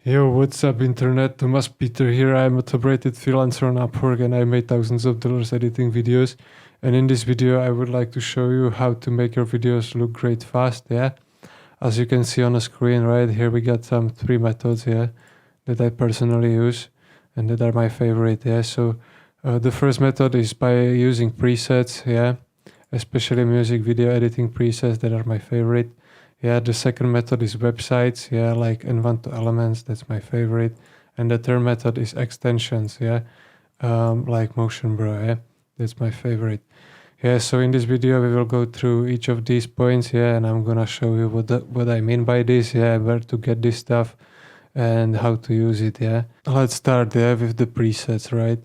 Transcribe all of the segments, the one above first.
Yo, what's up internet? Tomas Peter here. I'm a top-rated freelancer on Upwork and I made thousands of dollars editing videos. And in this video, I would like to show you how to make your videos look great fast, yeah? As you can see on the screen, right here we got some 3 methods, yeah, that I personally use and that are my favorite, yeah? So the first method is by using presets, yeah? Especially music video editing presets that are my favorite. Yeah, the second method is websites, yeah, like Envato Elements, that's my favorite. And the third method is extensions, yeah, like Motion Bro, yeah, that's my favorite. Yeah, so in this video we will go through each of these points, yeah, and I'm gonna show you what I mean by this, yeah, where to get this stuff and how to use it, yeah. Let's start, yeah, with the presets, right?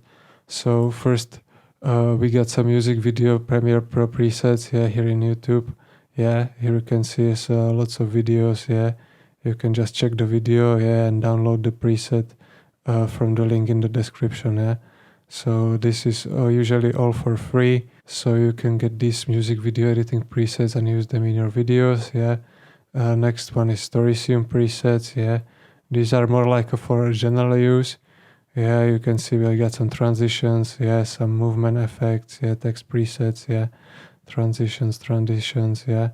So first we got some music video Premiere Pro presets, yeah, here in YouTube. Yeah, here you can see lots of videos, yeah. You can just check the video, yeah, and download the preset from the link in the description, yeah. So this is usually all for free, so you can get these music video editing presets and use them in your videos, yeah. Next one is StorySeum presets, yeah. These are more like for general use. Yeah, you can see we got some transitions, yeah, some movement effects, yeah, text presets, yeah. Transitions, yeah.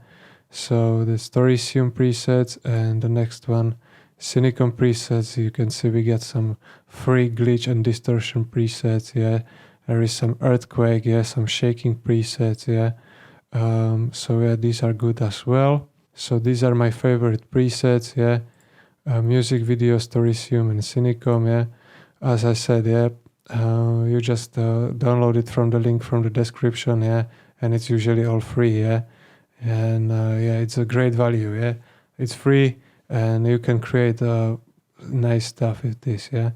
So the StorySeum presets and the next one, Cinecom presets. You can see we get some free glitch and distortion presets, yeah. There is some earthquake, yeah, some shaking presets, yeah. So yeah, these are good as well. So these are my favorite presets, yeah. Music video, StorySeum and Cinecom, yeah. As I said, yeah, you just download it from the link from the description, yeah. And it's usually all free, yeah. And yeah, it's a great value, yeah. It's free and you can create nice stuff with this, yeah.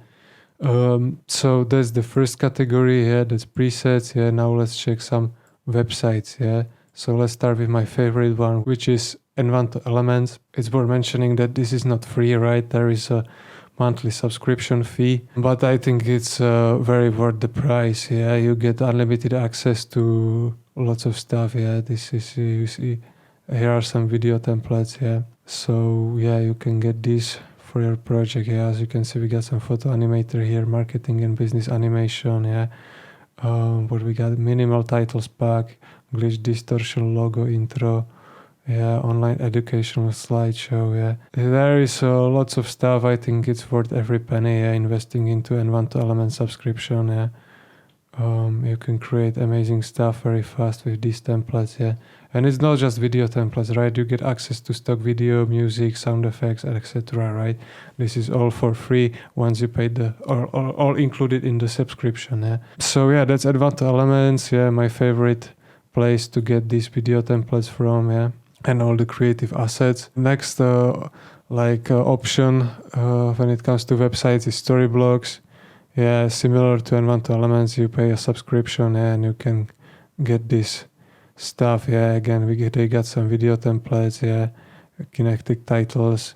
So that's the first category, yeah, that's presets, yeah. Now let's check some websites, yeah. So let's start with my favorite one, which is Envato Elements. It's worth mentioning that this is not free, right? There is a monthly subscription fee, but I think it's very worth the price, yeah. You get unlimited access to lots of stuff, yeah. This is, you see, here are some video templates, yeah. So yeah, you can get this for your project, yeah. As you can see, we got some photo animator here, marketing and business animation, yeah. What we got, minimal titles pack, glitch distortion logo intro, yeah, online educational slideshow, yeah. There is lots of stuff. I think it's worth every penny, yeah, investing into Envato Element subscription, yeah. You can create amazing stuff very fast with these templates, yeah. And it's not just video templates, right? You get access to stock video, music, sound effects, etc., right? This is all for free once you pay all included in the subscription, yeah. So yeah, that's Envato Elements, yeah, my favorite place to get these video templates from, yeah, and all the creative assets. Next option when it comes to websites is Storyblocks. Yeah, similar to Envato Elements, you pay a subscription, yeah, and you can get this stuff, yeah. Again, they got some video templates, yeah, kinetic titles,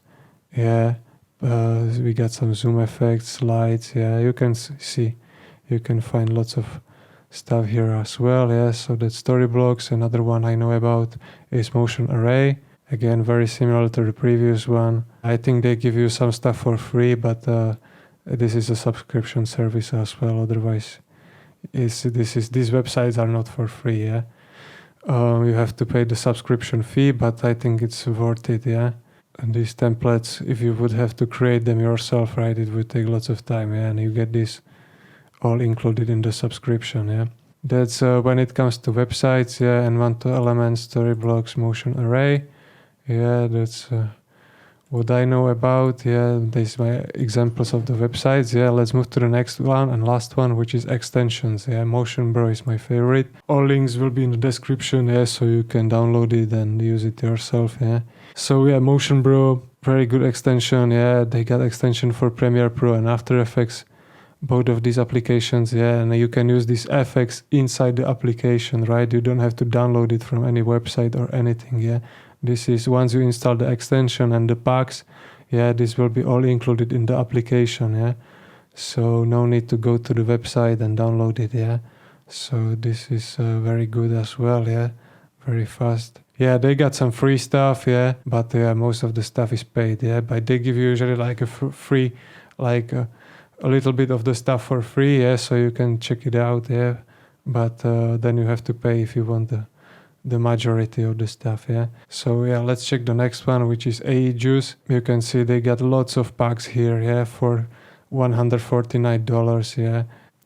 yeah. We got some zoom effects, slides, yeah. You can see, you can find lots of stuff here as well, yeah. So that's Storyblocks. Another one I know about is Motion Array. Again, very similar to the previous one. I think they give you some stuff for free, but this is a subscription service as well. Otherwise, these websites are not for free, yeah. You have to pay the subscription fee, but I think it's worth it, yeah. And these templates, if you would have to create them yourself, right, it would take lots of time, yeah. And you get this all included in the subscription, yeah. That's when it comes to websites, yeah. Envato Elements, Storyblocks, Motion Array, yeah. That's what I know about, yeah. These are my examples of the websites, yeah. Let's move to the next one and last one, which is extensions, yeah. Motion Bro is my favorite. All links will be in the description, yeah, so you can download it and use it yourself, yeah. So yeah, Motion Bro, very good extension, yeah. They got extension for Premiere Pro and After Effects, both of these applications, yeah. And you can use these effects inside the application, right? You don't have to download it from any website or anything, yeah. This is once you install the extension and the packs, yeah, this will be all included in the application, yeah. So no need to go to the website and download it, yeah. So this is very good as well, yeah. Very fast. Yeah, they got some free stuff, yeah, but most of the stuff is paid, yeah. But they give you usually like a free, like a little bit of the stuff for free, yeah, so you can check it out, yeah. But then you have to pay if you want the majority of the stuff, yeah. So yeah, let's check the next one, which is A Juice. You can see they got lots of packs here, yeah, for $149, yeah.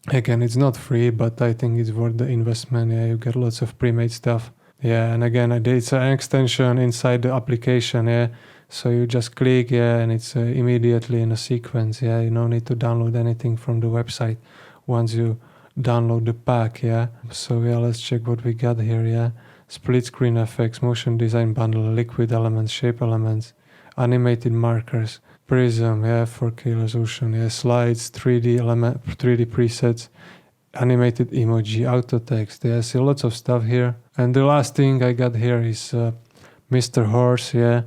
Again, it's not free, but I think it's worth the investment, yeah. You get lots of pre-made stuff. Yeah, and again, it's an extension inside the application, yeah. So you just click, yeah, and it's immediately in a sequence, yeah. You don't need to download anything from the website once you download the pack, yeah. So yeah, let's check what we got here, yeah. Split screen effects, motion design bundle, liquid elements, shape elements, animated markers, prism, yeah, 4K resolution, yeah, slides, 3D element, 3D presets, animated emoji, auto text. Yeah, see lots of stuff here. And the last thing I got here is Mr. Horse, yeah.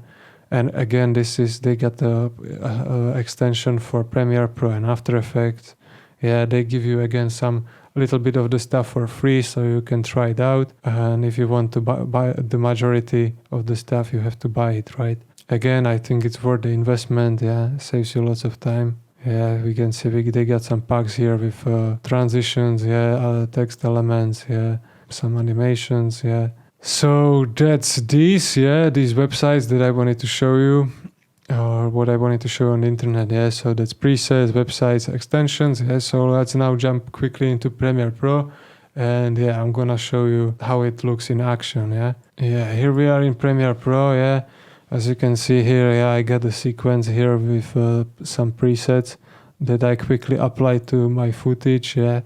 And again, they got the extension for Premiere Pro and After Effects. Yeah, they give you again some little bit of the stuff for free, so you can try it out. And if you want to buy the majority of the stuff, you have to buy it, right? Again, I think it's worth the investment. Yeah, saves you lots of time. Yeah, we can see they got some packs here with transitions, yeah, text elements, yeah, some animations, yeah. So that's these websites that I wanted to show you, or what I wanted to show on the internet, yeah. So that's presets, websites, extensions, yeah. So let's now jump quickly into Premiere Pro, and yeah, I'm gonna show you how it looks in action, yeah. Yeah, here we are in Premiere Pro, yeah. As you can see here, yeah, I got a sequence here with some presets that I quickly applied to my footage, yeah.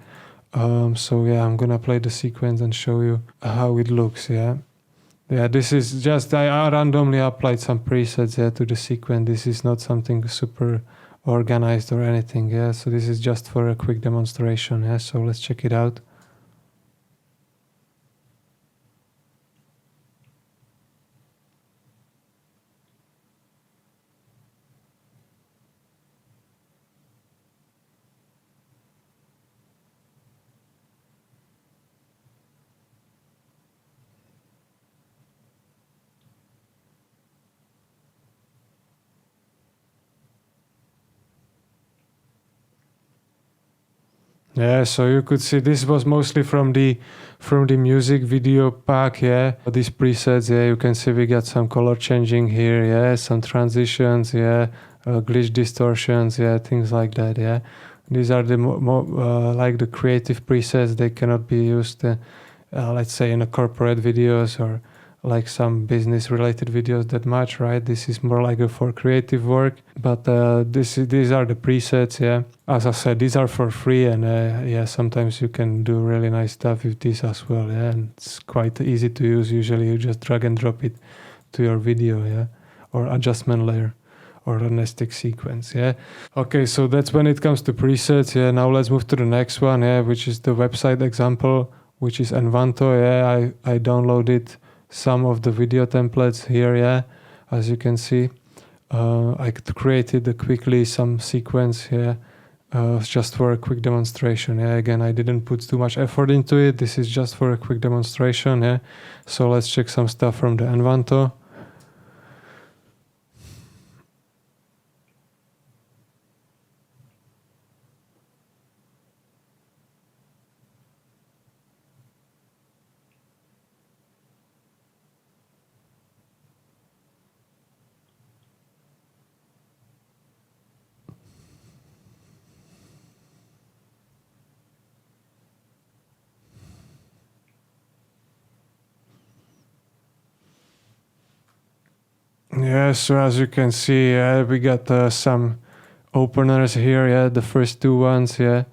So yeah, I'm gonna play the sequence and show you how it looks, yeah. Yeah, this is just, I randomly applied some presets, yeah, to the sequence. This is not something super organized or anything, yeah. So this is just for a quick demonstration, yeah. So let's check it out. Yeah, so you could see this was mostly from the music video pack, yeah. These presets, yeah, you can see we got some color changing here, yeah, some transitions, yeah, glitch distortions, yeah, things like that, yeah. These are the like the creative presets. They cannot be used, let's say, in a corporate videos or like some business related videos that much, right? This is more like for creative work, but these are the presets, yeah. As I said, these are for free, and yeah, sometimes you can do really nice stuff with this as well, yeah. And it's quite easy to use. Usually you just drag and drop it to your video, yeah, or adjustment layer or a nested sequence, yeah. Okay, so that's when it comes to presets, yeah. Now let's move to the next one, yeah, which is the website example, which is Envanto, yeah. I downloaded some of the video templates here, yeah, as you can see. I created quickly some sequence here, just for a quick demonstration, yeah. Again, I didn't put too much effort into it. This is just for a quick demonstration, yeah. So let's check some stuff from the Envanto. Yeah, so as you can see, we got some openers here, yeah, the first two ones, yeah,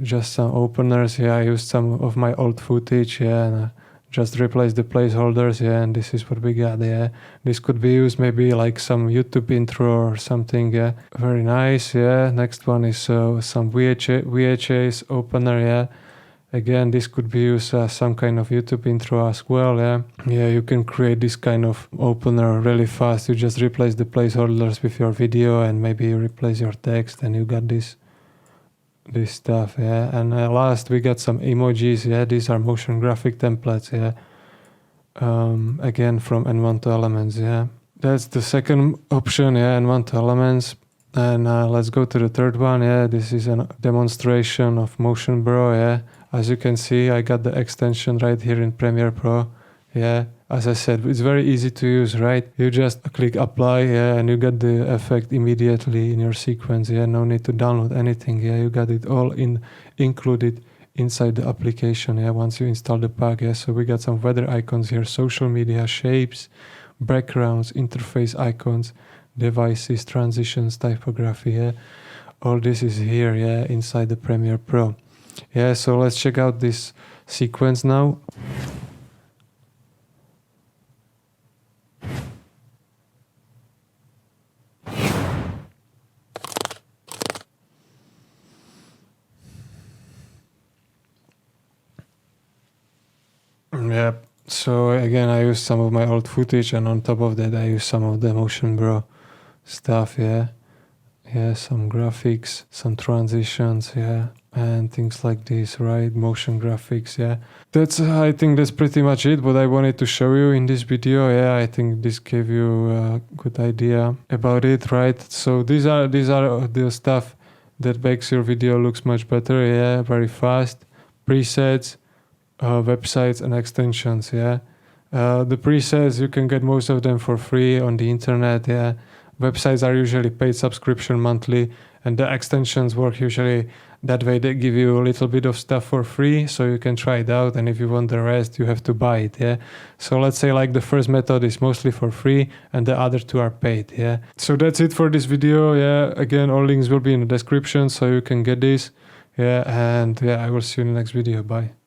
just some openers, yeah. I used some of my old footage, yeah, and just replaced the placeholders, yeah, and this is what we got, yeah. This could be used maybe like some YouTube intro or something, yeah. Very nice, yeah. Next one is some VHS opener, yeah. Again, this could be used as some kind of YouTube intro as well, yeah. Yeah, you can create this kind of opener really fast. You just replace the placeholders with your video and maybe you replace your text and you got this stuff, yeah. And last we got some emojis, yeah. These are motion graphic templates, yeah. again from N1 to Elements, yeah. That's the second option, yeah, N1 to Elements. And let's go to the third one, yeah. This is a demonstration of Motion Bro, yeah. As you can see, I got the extension right here in Premiere Pro, yeah. As I said, it's very easy to use, right? You just click apply, yeah, and you get the effect immediately in your sequence, yeah. No need to download anything, yeah. You got it all included inside the application, yeah, once you install the pack, yeah. So we got some weather icons here, social media, shapes, backgrounds, interface icons, devices, transitions, typography, yeah. All this is here, yeah, inside the Premiere Pro. Yeah, so let's check out this sequence now. Yeah, so again, I used some of my old footage, and on top of that, I used some of the Motion Bro stuff, yeah. Yeah, some graphics, some transitions, yeah, and things like this, right? Motion graphics, yeah. I think that's pretty much it, what I wanted to show you in this video, yeah. I think this gave you a good idea about it, right? So these are the stuff that makes your video looks much better, yeah, very fast. Presets, websites and extensions, yeah. The presets, you can get most of them for free on the internet, yeah. Websites are usually paid subscription monthly, and the extensions work usually that way. They give you a little bit of stuff for free, so you can try it out, and if you want the rest, you have to buy it, yeah. So let's say like the first method is mostly for free, and the other two are paid, yeah. So that's it for this video, yeah. Again, all links will be in the description, so you can get this, yeah. And yeah, I will see you in the next video. Bye.